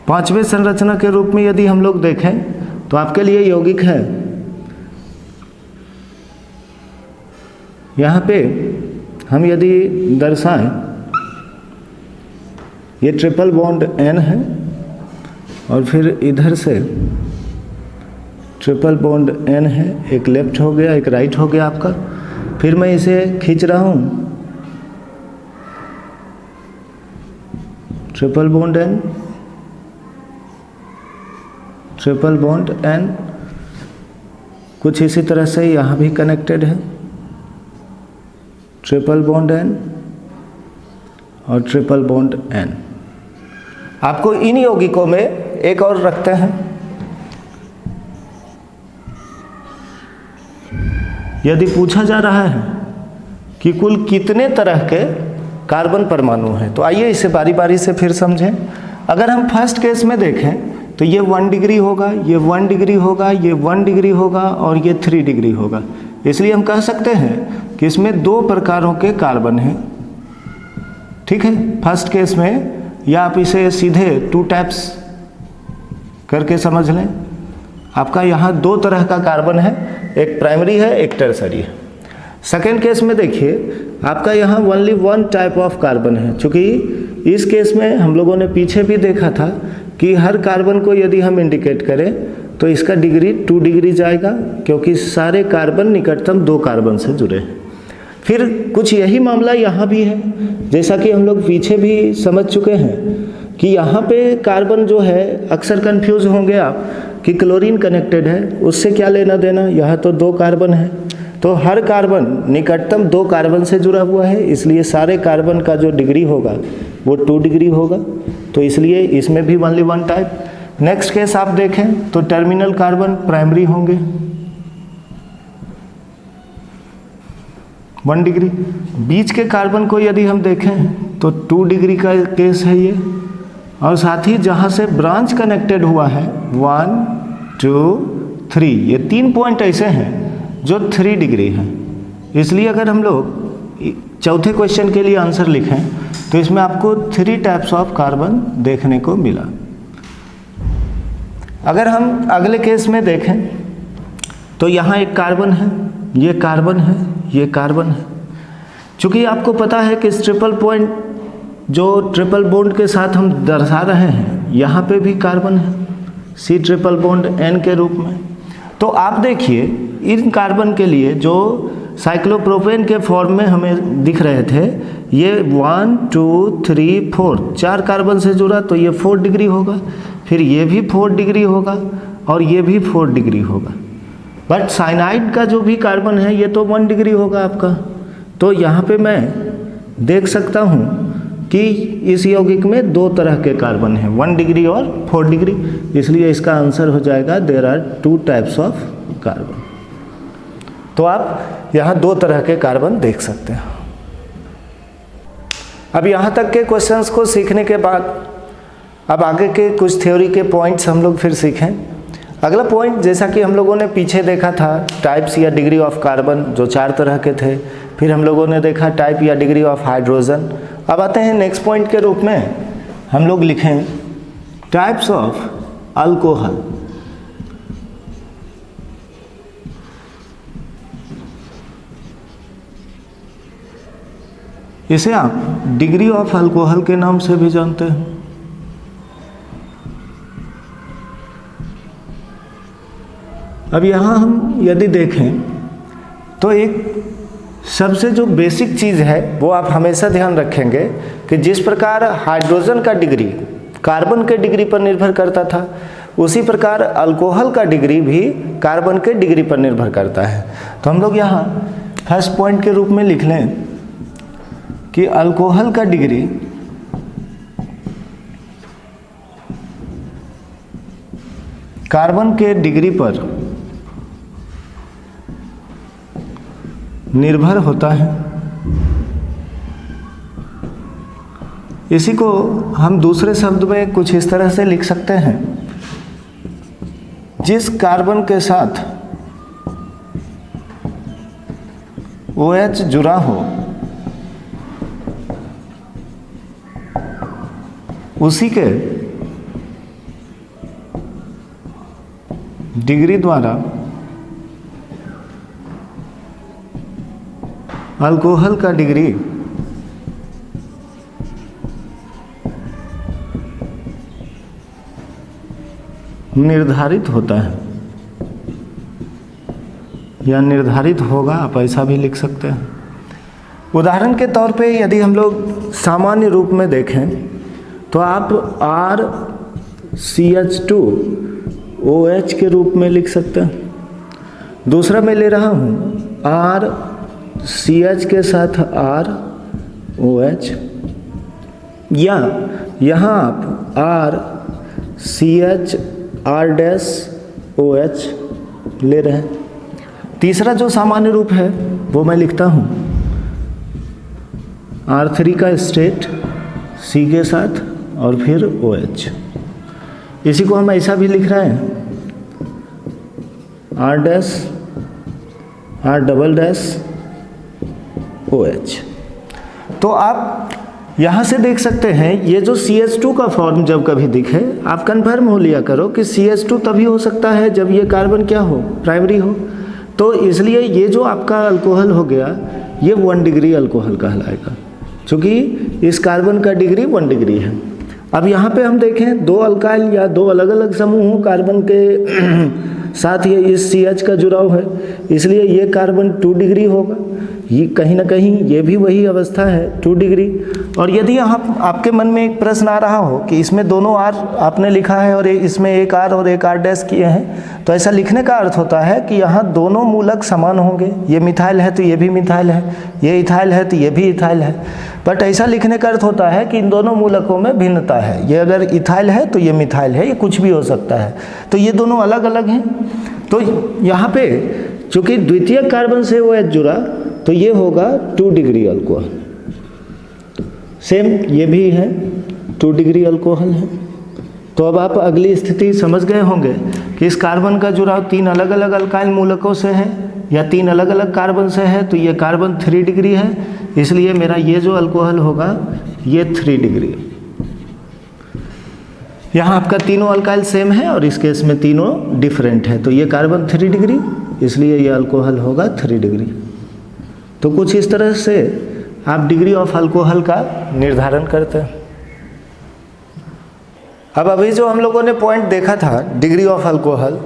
पांचवें संरचना के रूप में यदि हम लोग देखें तो आपके लिए यौगिक है, यहाँ पे हम यदि दर्शाएं ये ट्रिपल बॉन्ड N है, और फिर इधर से ट्रिपल बॉन्ड N है, एक लेफ्ट हो गया एक राइट हो गया आपका। फिर मैं इसे खींच रहा हूँ, triple bond N, triple bond N, कुछ इसी तरह से यहाँ भी कनेक्टेड है, ट्रिपल बॉन्ड N और ट्रिपल बॉन्ड N। आपको इन यौगिकों में एक और रखते हैं, यदि पूछा जा रहा है कि कुल कितने तरह के कार्बन परमाणु हैं, तो आइए इसे बारी बारी से फिर समझें। अगर हम फर्स्ट केस में देखें तो ये 1 डिग्री होगा, ये 1 डिग्री होगा, ये 1 डिग्री होगा, और ये 3 डिग्री होगा। इसलिए हम कह सकते हैं कि इसमें 2 प्रकारों के कार्बन हैं, ठीक है, फर्स्ट केस में, या आप इसे सीधे 2 टाइप्स करके समझ लें। आपका यहाँ 2 तरह का कार्बन है, एक प्राइमरी है एक टर्सरी है। सेकेंड केस में देखिए आपका यहाँ ओनली 1 टाइप ऑफ कार्बन है, चूँकि इस केस में हम लोगों ने पीछे भी देखा था कि हर कार्बन को यदि हम इंडिकेट करें तो इसका डिग्री 2 डिग्री जाएगा, क्योंकि सारे कार्बन निकटतम 2 कार्बन से जुड़े हैं। फिर कुछ यही मामला यहाँ भी है, जैसा कि हम लोग पीछे भी समझ चुके हैं कि यहाँ पे कार्बन जो है अक्सर कंफ्यूज होंगे आप कि क्लोरीन कनेक्टेड है, उससे क्या लेना देना, यहाँ तो 2 कार्बन है, तो हर कार्बन निकटतम 2 कार्बन से जुड़ा हुआ है, इसलिए सारे कार्बन का जो डिग्री होगा वो 2 डिग्री होगा। तो इसलिए इसमें भी ओनली 1 टाइप। नेक्स्ट केस आप देखें तो टर्मिनल कार्बन प्राइमरी होंगे 1 डिग्री। बीच के कार्बन को यदि हम देखें तो 2 डिग्री का केस है ये, और साथ ही जहाँ से ब्रांच कनेक्टेड हुआ है 1 2 3, ये 3 पॉइंट ऐसे हैं जो 3 डिग्री हैं। इसलिए अगर हम लोग चौथे क्वेश्चन के लिए आंसर लिखें तो इसमें आपको 3 टाइप्स ऑफ कार्बन देखने को मिला। अगर हम अगले केस में देखें तो यहाँ एक कार्बन है, ये कार्बन है, ये कार्बन है। चूँकि आपको पता है कि इस ट्रिपल पॉइंट जो ट्रिपल बॉन्ड के साथ हम दर्शा रहे हैं, यहाँ पे भी कार्बन है, C ट्रिपल बॉन्ड N के रूप में। तो आप देखिए इन कार्बन के लिए जो साइक्लोप्रोपेन के फॉर्म में हमें दिख रहे थे, ये 1 2 3 4 4 कार्बन से जुड़ा, तो ये 4 डिग्री होगा, फिर ये भी 4 डिग्री होगा और ये भी 4 डिग्री होगा। बट साइनाइड का जो भी कार्बन है ये तो 1 डिग्री होगा आपका। तो यहाँ पे मैं देख सकता हूँ कि इस यौगिक में 2 तरह के कार्बन हैं, 1 डिग्री और 4 डिग्री। इसलिए इसका आंसर हो जाएगा there are 2 types of carbon. तो आप यहाँ 2 तरह के कार्बन देख सकते हैं। अब यहाँ तक के क्वेश्चंस को सीखने के बाद अब आगे के कुछ थ्योरी के पॉइंट्स हम लोग फिर सीखें। अगला पॉइंट, जैसा कि हम लोगों ने पीछे देखा था टाइप्स या डिग्री ऑफ कार्बन जो 4 तरह के थे, फिर हम लोगों ने देखा टाइप या डिग्री ऑफ हाइड्रोजन। अब आते हैं नेक्स्ट पॉइंट के रूप में हम लोग लिखें टाइप्स ऑफ अल्कोहल। इसे आप डिग्री ऑफ अल्कोहल के नाम से भी जानते हैं। अब यहाँ हम यदि देखें तो एक सबसे जो बेसिक चीज़ है वो आप हमेशा ध्यान रखेंगे कि जिस प्रकार हाइड्रोजन का डिग्री कार्बन के डिग्री पर निर्भर करता था, उसी प्रकार अल्कोहल का डिग्री भी कार्बन के डिग्री पर निर्भर करता है। तो हम लोग यहाँ फर्स्ट पॉइंट के रूप में लिख लें कि अल्कोहल का डिग्री कार्बन के डिग्री पर निर्भर होता है। इसी को हम दूसरे शब्द में कुछ इस तरह से लिख सकते हैं, जिस कार्बन के साथ OH जुड़ा हो उसी के डिग्री द्वारा अल्कोहल का डिग्री निर्धारित होता है या निर्धारित होगा, आप ऐसा भी लिख सकते हैं। उदाहरण के तौर पे यदि हम लोग सामान्य रूप में देखें तो आप RCH2OH के रूप में लिख सकते हैं। दूसरा मैं ले रहा हूँ RCH के साथ ROH, या यहाँ आप RCH R' ले रहे हैं। तीसरा जो सामान्य रूप है वो मैं लिखता हूँ R3 का स्टेट C के साथ और फिर OH। इसी को हम ऐसा भी लिख रहे हैं R'(OH। तो आप यहाँ से देख सकते हैं ये जो CH2 का फॉर्म जब कभी दिखे आप कन्फर्म हो लिया करो कि CH2 तभी हो सकता है जब ये कार्बन क्या हो, प्राइमरी हो। तो इसलिए ये जो आपका अल्कोहल हो गया ये 1 डिग्री अल्कोहल कहलाएगा, क्योंकि इस कार्बन का डिग्री 1 डिग्री है। अब यहाँ पे हम देखें 2 अल्काइल या 2 अलग अलग समूह कार्बन के साथ ये इस CH का जुड़ाव है, इसलिए ये कार्बन 2 डिग्री होगा। ये कहीं ना कहीं ये भी वही अवस्था है 2 डिग्री। और यदि आपके मन में एक प्रश्न आ रहा हो कि इसमें दोनों R आपने लिखा है और इसमें एक R और एक R' किए हैं, तो ऐसा लिखने का अर्थ होता है कि यहाँ दोनों मूलक समान होंगे। ये मिथाइल है तो ये भी मिथाइल है, ये इथाइल है तो ये भी इथाइल है। बट ऐसा लिखने का अर्थ होता है कि इन दोनों मूलकों में भिन्नता है। ये अगर इथाइल है तो ये मिथाइल है, ये कुछ भी हो सकता है। तो ये दोनों अलग अलग हैं। तो यहाँ पे चूँकि द्वितीयक कार्बन से OH जुड़ा तो ये होगा 2 डिग्री अल्कोहल। सेम ये भी है 2 डिग्री अल्कोहल है। तो अब आप अगली स्थिति समझ गए होंगे कि इस कार्बन का जुड़ाव 3 अलग अलग अल्काइल मूलकों से है या 3 अलग अलग कार्बन से है। तो ये कार्बन 3 डिग्री है, इसलिए मेरा ये जो अल्कोहल होगा ये 3 डिग्री। यहाँ आपका तीनों अल्काइल सेम है और इस केस में तीनों डिफरेंट है। तो ये कार्बन 3 डिग्री, इसलिए ये अल्कोहल होगा 3 डिग्री। तो कुछ इस तरह से आप डिग्री ऑफ अल्कोहल का निर्धारण करते हैं। अब अभी जो हम लोगों ने पॉइंट देखा था डिग्री ऑफ अल्कोहल,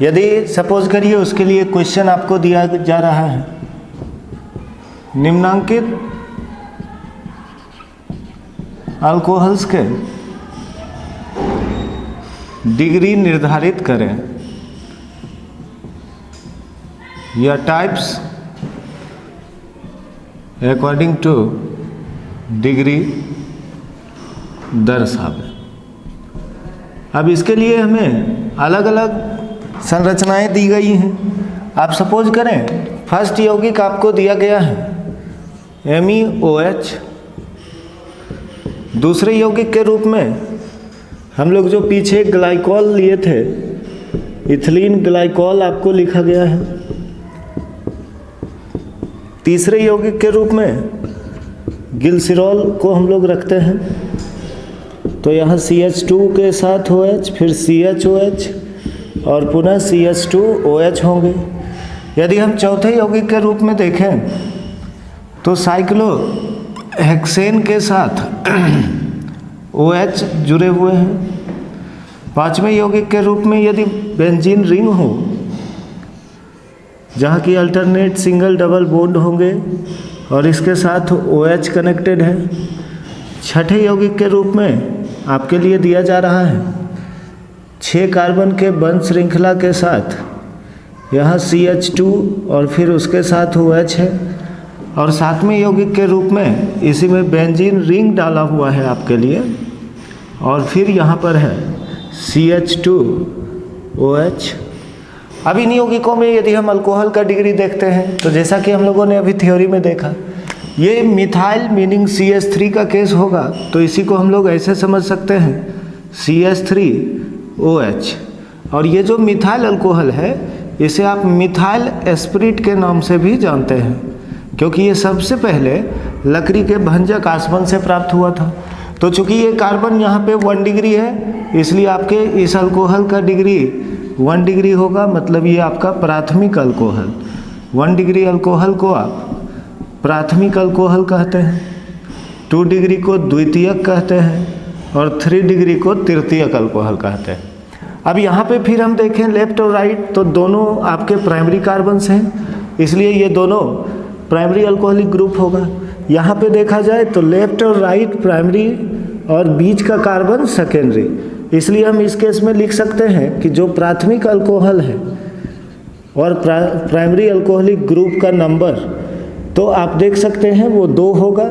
यदि सपोज करिए उसके लिए क्वेश्चन आपको दिया जा रहा है, निम्नांकित अल्कोहल्स के डिग्री निर्धारित करें या टाइप्स अकॉर्डिंग टू डिग्री दर्शावे। अब इसके लिए हमें अलग अलग संरचनाएं दी गई हैं। आप सपोज करें फर्स्ट यौगिक आपको दिया गया है MeOH। दूसरे यौगिक के रूप में हम लोग जो पीछे ग्लाइकॉल लिए थे, इथिलीन ग्लाइकॉल आपको लिखा गया है। तीसरे यौगिक के रूप में ग्लिसरॉल को हम लोग रखते हैं। तो यहाँ CH2 के साथ OH, फिर CHOH और पुनः CH2OH होंगे। यदि हम चौथे यौगिक के रूप में देखें तो साइक्लोहेक्सेन के साथ OH जुड़े हुए हैं। पांचवें यौगिक के रूप में यदि बेंजीन रिंग हो जहाँ की अल्टरनेट सिंगल डबल बॉन्ड होंगे और इसके साथ OH कनेक्टेड है। छठे यौगिक के रूप में आपके लिए दिया जा रहा है 6 कार्बन के बंध श्रृंखला के साथ यहाँ CH2 और फिर उसके साथ OH है। और सातवें यौगिक के रूप में इसी में बेंजीन रिंग डाला हुआ है आपके लिए और फिर यहाँ पर है CH2OH। अब इन यौगिकों में यदि हम अल्कोहल का डिग्री देखते हैं तो जैसा कि हम लोगों ने अभी थ्योरी में देखा, ये मिथाइल मीनिंग CH3 का केस होगा। तो इसी को हम लोग ऐसे समझ सकते हैं CH3OH। और ये जो मिथाइल अल्कोहल है इसे आप मिथाइल एस्पिरिट के नाम से भी जानते हैं, क्योंकि ये सबसे पहले लकड़ी के भंजक आसवन से प्राप्त हुआ था। तो चूंकि ये कार्बन यहाँ पे 1 डिग्री है, इसलिए आपके इस अल्कोहल का डिग्री 1 डिग्री होगा। मतलब ये आपका प्राथमिक अल्कोहल, 1 डिग्री अल्कोहल को आप प्राथमिक अल्कोहल कहते हैं, 2 डिग्री को द्वितीयक कहते हैं और 3 डिग्री को तृतीयक अल्कोहल कहते हैं। अब यहाँ पे फिर हम देखें लेफ्ट और राइट, तो दोनों आपके प्राइमरी कार्बन्स हैं, इसलिए ये दोनों प्राइमरी अल्कोहलिक ग्रुप होगा। यहाँ पे देखा जाए तो लेफ्ट और राइट प्राइमरी और बीच का कार्बन सेकेंडरी, इसलिए हम इस केस में लिख सकते हैं कि जो प्राथमिक अल्कोहल है और प्राइमरी अल्कोहलिक ग्रुप का नंबर तो आप देख सकते हैं वो 2 होगा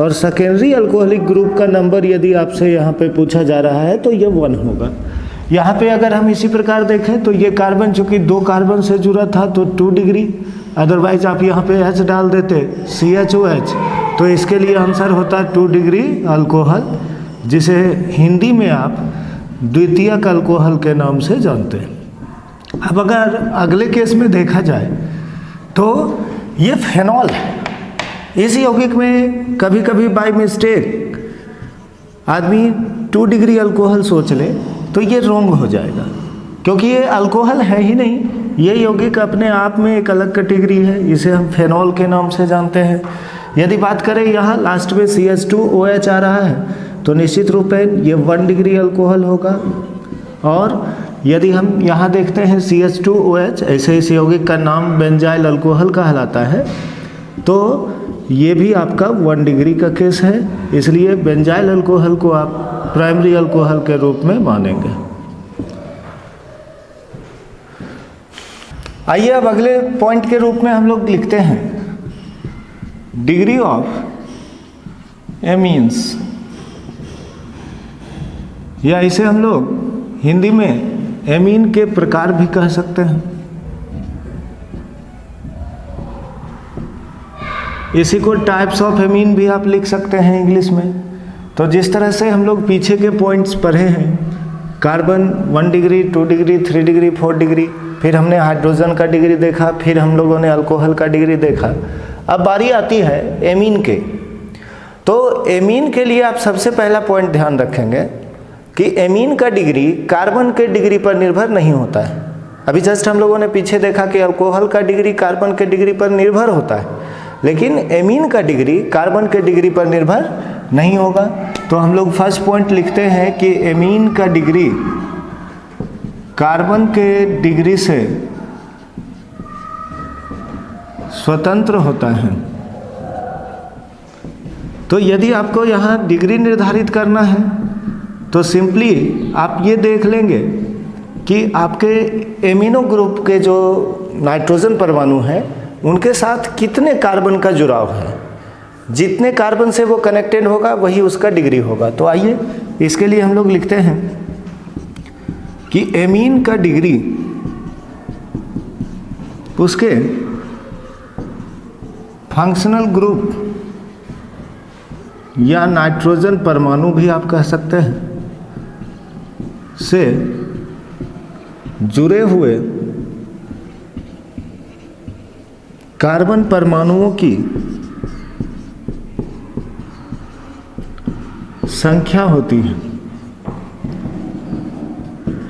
और सेकेंडरी अल्कोहलिक ग्रुप का नंबर यदि आपसे यहाँ पे पूछा जा रहा है तो ये 1 होगा। यहाँ पे अगर हम इसी प्रकार देखें तो ये कार्बन चूँकि 2 कार्बन से जुड़ा था तो 2 डिग्री, अदरवाइज आप यहाँ पे H डाल देते CHOH, तो इसके लिए आंसर होता 2 डिग्री अल्कोहल, जिसे हिंदी में आप द्वितीयक अल्कोहल के नाम से जानते हैं। अब अगर अगले केस में देखा जाए तो ये फेनॉल है। इस यौगिक में कभी कभी बाय मिस्टेक आदमी 2 डिग्री अल्कोहल सोच ले तो ये रॉन्ग हो जाएगा, क्योंकि ये अल्कोहल है ही नहीं, ये यौगिक अपने आप में एक अलग कैटेगरी है, इसे हम फेनॉल के नाम से जानते हैं। यदि बात करें यहाँ लास्ट में CH2OH आ रहा है तो निश्चित रूप से ये 1 डिग्री अल्कोहल होगा। और यदि हम यहाँ देखते हैं CH2OH, ऐसे इस यौगिक का नाम बेंजाइल अल्कोहल कहलाता है, तो ये भी आपका 1 डिग्री का केस है, इसलिए बेंजाइल अल्कोहल को आप प्राइमरी अल्कोहल के रूप में मानेंगे। आइए अब अगले पॉइंट के रूप में हम लोग लिखते हैं डिग्री ऑफ एमीन्स, या इसे हम लोग हिंदी में एमीन के प्रकार भी कह सकते हैं। इसी को टाइप्स ऑफ एमीन भी आप लिख सकते हैं इंग्लिश में। तो जिस तरह से हम लोग पीछे के पॉइंट्स पढ़े हैं, carbon 1 degree, 2 degree, 3 degree, 4 degree, फिर हमने हाइड्रोजन का डिग्री देखा, फिर हम लोगों ने अल्कोहल का डिग्री देखा। अब बारी आती है एमीन के। तो एमीन के लिए आप सबसे पहला पॉइंट ध्यान रखेंगे कि एमीन का डिग्री कार्बन के डिग्री पर निर्भर नहीं होता है। अभी जस्ट हम लोगों ने पीछे देखा कि अल्कोहल का डिग्री कार्बन के डिग्री पर निर्भर होता है, लेकिन एमीन का डिग्री कार्बन के डिग्री पर निर्भर नहीं होगा। तो हम लोग फर्स्ट पॉइंट लिखते हैं कि एमीन का डिग्री कार्बन के डिग्री से स्वतंत्र होता है। तो यदि आपको यहाँ डिग्री निर्धारित करना है तो सिंपली आप ये देख लेंगे कि आपके एमिनो ग्रुप के जो नाइट्रोजन परमाणु हैं उनके साथ कितने कार्बन का जुड़ाव है। जितने कार्बन से वो कनेक्टेड होगा वही उसका डिग्री होगा। तो आइए इसके लिए हम लोग लिखते हैं कि एमीन का डिग्री उसके फंक्शनल ग्रुप या नाइट्रोजन परमाणु भी आप कह सकते हैं से जुड़े हुए कार्बन परमाणुओं की संख्या होती है।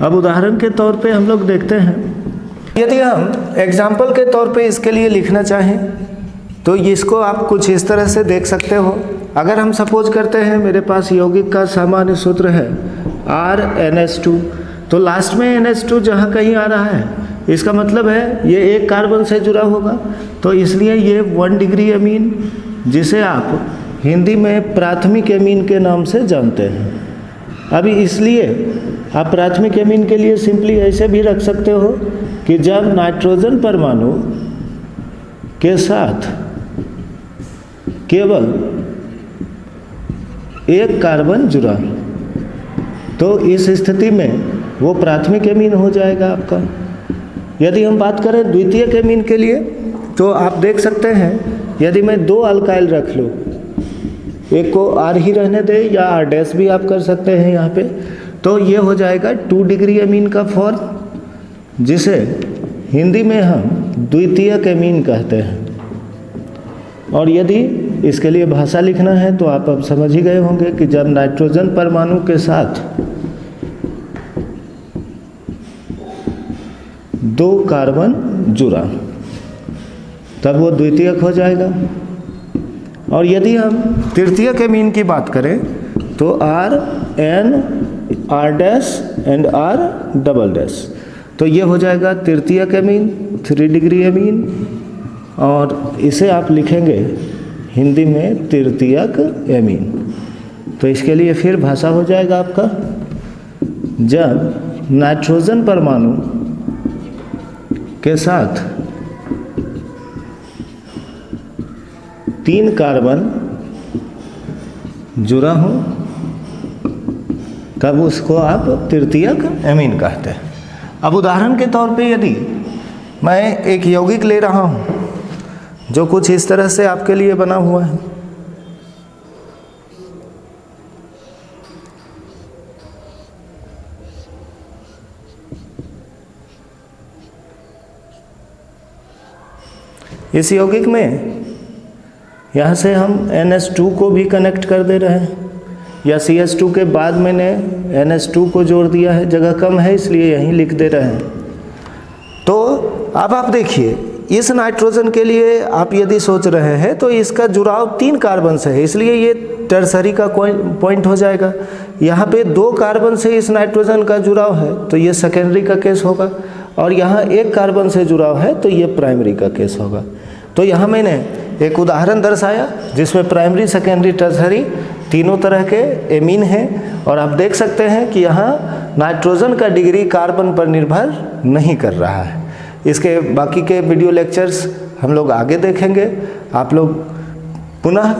अब उदाहरण के तौर पे हम लोग देखते हैं, यदि हम एग्जाम्पल के तौर पे इसके लिए लिखना चाहें तो इसको आप कुछ इस तरह से देख सकते हो। अगर हम सपोज करते हैं मेरे पास यौगिक का सामान्य सूत्र है RNH2, तो लास्ट में NH2 जहाँ कहीं आ रहा है इसका मतलब है ये एक कार्बन से जुड़ा होगा। तो इसलिए ये 1 डिग्री एमीन, जिसे आप हिंदी में प्राथमिक एमीन के नाम से जानते हैं। अभी इसलिए आप प्राथमिक एमीन के लिए सिंपली ऐसे भी रख सकते हो कि जब नाइट्रोजन परमाणु के साथ केवल एक कार्बन जुड़ा तो इस स्थिति में वो प्राथमिक एमीन हो जाएगा आपका। यदि हम बात करें द्वितीयक एमीन के लिए तो आप देख सकते हैं, यदि मैं 2 अल्काइल रख लूँ, एक को R ही रहने दे या R' भी आप कर सकते हैं यहाँ पे, तो ये हो जाएगा 2 डिग्री एमीन का फॉर्म, जिसे हिंदी में हम द्वितीयक एमीन कहते हैं। और यदि इसके लिए भाषा लिखना है तो आप अब समझ ही गए होंगे कि जब नाइट्रोजन परमाणु के साथ 2 कार्बन जुड़ा तब वो द्वितीयक हो जाएगा। और यदि हम तृतीयक एमीन की बात करें तो R, N, R' and R', तो ये हो जाएगा तृतीयक एमीन, 3 डिग्री एमीन, और इसे आप लिखेंगे हिंदी में तृतीयक एमीन। तो इसके लिए फिर भाषा हो जाएगा आपका, जब नाइट्रोजन परमाणु के साथ 3 कार्बन जुड़ा हो तब उसको आप तृतीयक एमीन कहते हैं। अब उदाहरण के तौर पे यदि मैं एक यौगिक ले रहा हूँ जो कुछ इस तरह से आपके लिए बना हुआ है, इस यौगिक में यहाँ से हम NH2 को भी कनेक्ट कर दे रहे हैं, या CH2 के बाद मैंने NH2 को जोड़ दिया है, जगह कम है इसलिए यहीं लिख दे रहे हैं। तो अब आप देखिए, इस नाइट्रोजन के लिए आप यदि सोच रहे हैं तो इसका जुड़ाव 3 कार्बन से है, इसलिए ये टर्सरी का पॉइंट हो जाएगा। यहाँ पे 2 कार्बन से इस नाइट्रोजन का जुड़ाव है तो ये सेकेंडरी का केस होगा, और यहाँ 1 कार्बन से जुड़ाव है तो ये प्राइमरी का केस होगा। तो यहाँ मैंने एक उदाहरण दर्शाया जिसमें प्राइमरी, सेकेंडरी, टर्सरी तीनों तरह के एमीन हैं, और आप देख सकते हैं कि यहाँ नाइट्रोजन का डिग्री कार्बन पर निर्भर नहीं कर रहा है। इसके बाकी के वीडियो लेक्चर्स हम लोग आगे देखेंगे। आप लोग पुनः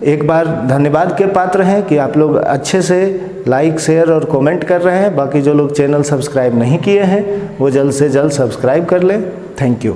एक बार धन्यवाद के पात्र हैं कि आप लोग अच्छे से लाइक, शेयर और कमेंट कर रहे हैं। बाकी जो लोग चैनल सब्सक्राइब नहीं किए हैं वो जल्द से जल्द सब्सक्राइब कर लें। Thank you.